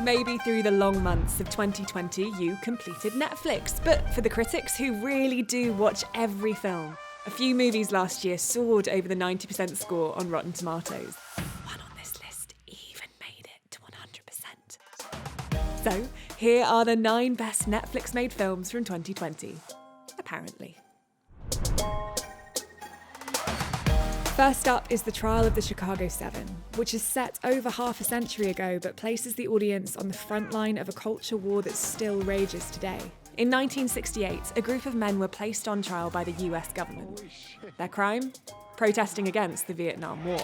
Maybe through the long months of 2020 you completed Netflix, but for the critics who really do watch every film, a few movies last year soared over the 90% score on Rotten Tomatoes. One on this list even made it to 100%. So, here are the 9 best Netflix-made films from 2020. Apparently. First up is The Trial of the Chicago 7, which is set over half a century ago but places the audience on the front line of a culture war that still rages today. In 1968, a group of men were placed on trial by the US government. Their crime? Protesting against the Vietnam War.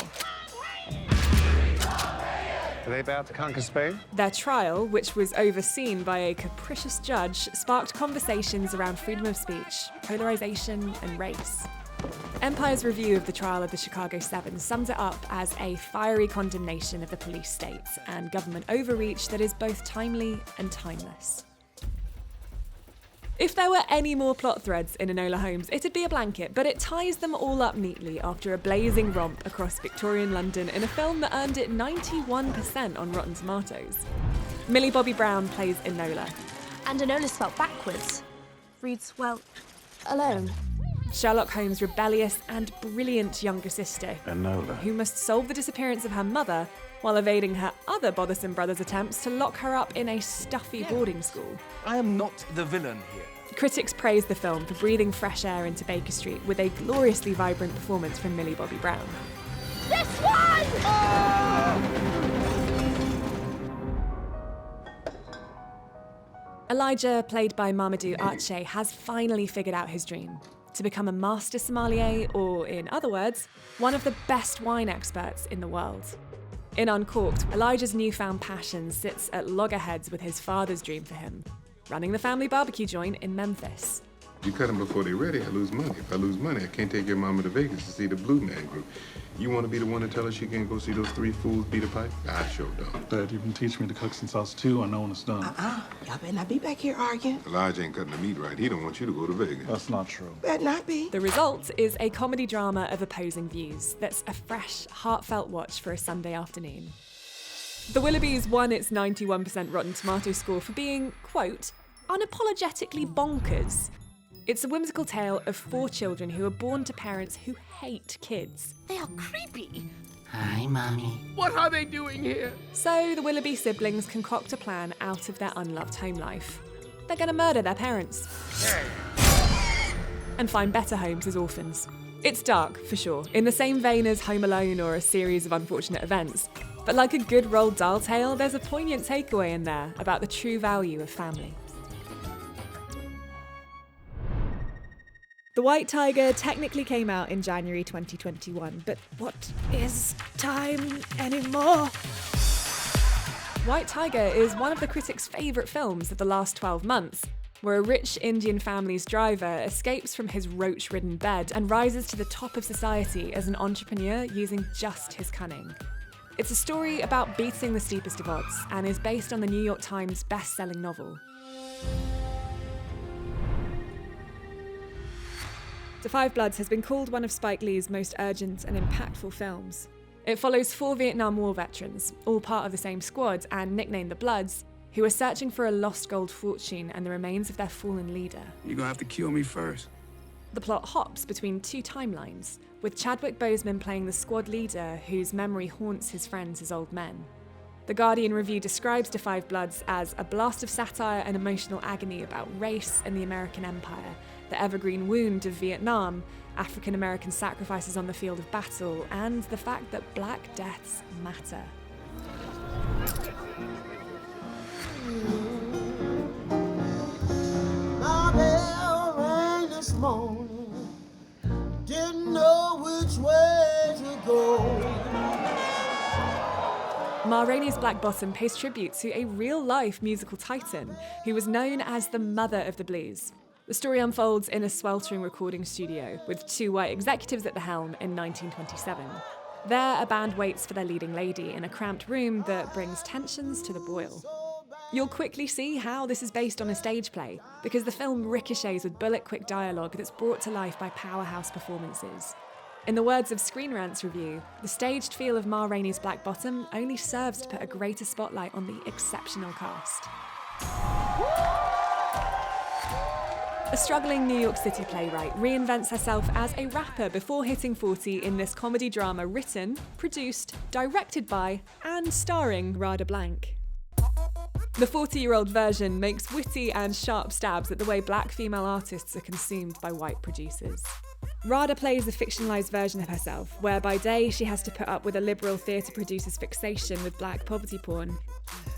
Are they about to conquer Spain? Their trial, which was overseen by a capricious judge, sparked conversations around freedom of speech, polarization, and race. Empire's review of The Trial of the Chicago 7 sums it up as a fiery condemnation of the police state and government overreach that is both timely and timeless. If there were any more plot threads in Enola Holmes, it'd be a blanket, but it ties them all up neatly after a blazing romp across Victorian London in a film that earned it 91% on Rotten Tomatoes. Millie Bobby Brown plays Enola. And Enola's spelled backwards. Reads, well, alone. Sherlock Holmes' rebellious and brilliant younger sister, Enola, who must solve the disappearance of her mother while evading her other bothersome brother's attempts to lock her up in a stuffy boarding school. I am not the villain here. Critics praised the film for breathing fresh air into Baker Street with a gloriously vibrant performance from Millie Bobby Brown. This one! Elijah, played by Mamadou Ache, has finally figured out his dream: to become a master sommelier, or in other words, one of the best wine experts in the world. In Uncorked, Elijah's newfound passion sits at loggerheads with his father's dream for him, running the family barbecue joint in Memphis. You cut them before they're ready, I lose money. If I lose money, I can't take your mama to Vegas to see the Blue Man Group. You want to be the one to tell her she can't go see those 3 fools beat a pipe? I sure don't. Dad, you've been teaching me to cook since I was 2. I know when it's done. Y'all better not be back here arguing. Elijah ain't cutting the meat right. He don't want you to go to Vegas. That's not true. Better not be. The result is a comedy drama of opposing views that's a fresh, heartfelt watch for a Sunday afternoon. The Willoughbys won its 91% Rotten Tomatoes score for being, quote, unapologetically bonkers. It's a whimsical tale of 4 children who are born to parents who hate kids. They are creepy. Hi, Mommy. What are they doing here? So the Willoughby siblings concoct a plan out of their unloved home life. They're going to murder their parents and find better homes as orphans. It's dark, for sure, in the same vein as Home Alone or A Series of Unfortunate Events. But like a good Roald Dahl tale, there's a poignant takeaway in there about the true value of family. The White Tiger technically came out in January 2021, but what is time anymore? White Tiger is one of the critics' favourite films of the last 12 months, where a rich Indian family's driver escapes from his roach-ridden bed and rises to the top of society as an entrepreneur using just his cunning. It's a story about beating the steepest of odds and is based on the New York Times best-selling novel. Da 5 Bloods has been called one of Spike Lee's most urgent and impactful films. It follows 4 Vietnam War veterans, all part of the same squad and nicknamed the Bloods, who are searching for a lost gold fortune and the remains of their fallen leader. You're gonna have to kill me first. The plot hops between 2 timelines, with Chadwick Boseman playing the squad leader whose memory haunts his friends as old men. The Guardian review describes Da 5 Bloods as a blast of satire and emotional agony about race and the American empire, the evergreen wound of Vietnam, African American sacrifices on the field of battle, and the fact that black deaths matter. My bell rang this morning, didn't know which way to go. Ma Rainey's Black Bottom pays tribute to a real-life musical titan who was known as the mother of the blues. The story unfolds in a sweltering recording studio with 2 white executives at the helm in 1927. There, a band waits for their leading lady in a cramped room that brings tensions to the boil. You'll quickly see how this is based on a stage play, because the film ricochets with bullet-quick dialogue that's brought to life by powerhouse performances. In the words of Screen Rant's review, the staged feel of Ma Rainey's Black Bottom only serves to put a greater spotlight on the exceptional cast. A struggling New York City playwright reinvents herself as a rapper before hitting 40 in this comedy drama written, produced, directed by, and starring Rada Blank. The 40-year-old version makes witty and sharp stabs at the way black female artists are consumed by white producers. Rada plays a fictionalised version of herself, where by day she has to put up with a liberal theatre producer's fixation with black poverty porn.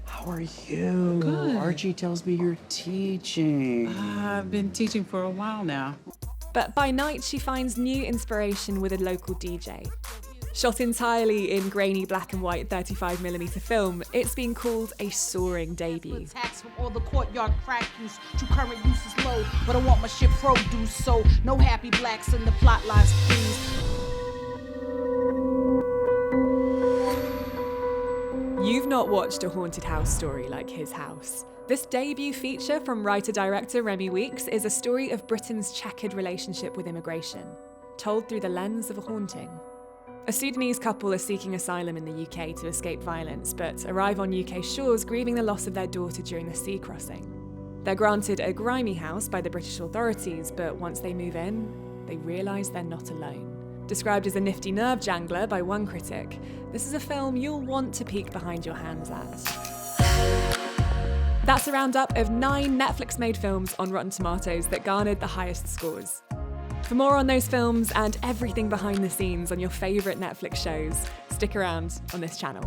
How are you? Good. Archie tells me you're teaching. I've been teaching for a while now. But by night she finds new inspiration with a local DJ. Shot entirely in grainy black and white 35mm film, it's been called a soaring debut. Attacks from all the courtyard crack use to current use is low, but I want my shit produce, so no happy blacks in the plot lines, please. You've not watched a haunted house story like His House. This debut feature from writer-director Remi Weekes is a story of Britain's checkered relationship with immigration, told through the lens of a haunting. A Sudanese couple are seeking asylum in the UK to escape violence, but arrive on UK shores grieving the loss of their daughter during the sea crossing. They're granted a grimy house by the British authorities, but once they move in, they realise they're not alone. Described as a nifty nerve jangler by one critic, this is a film you'll want to peek behind your hands at. That's a roundup of 9 Netflix-made films on Rotten Tomatoes that garnered the highest scores. For more on those films and everything behind the scenes on your favourite Netflix shows, stick around on this channel.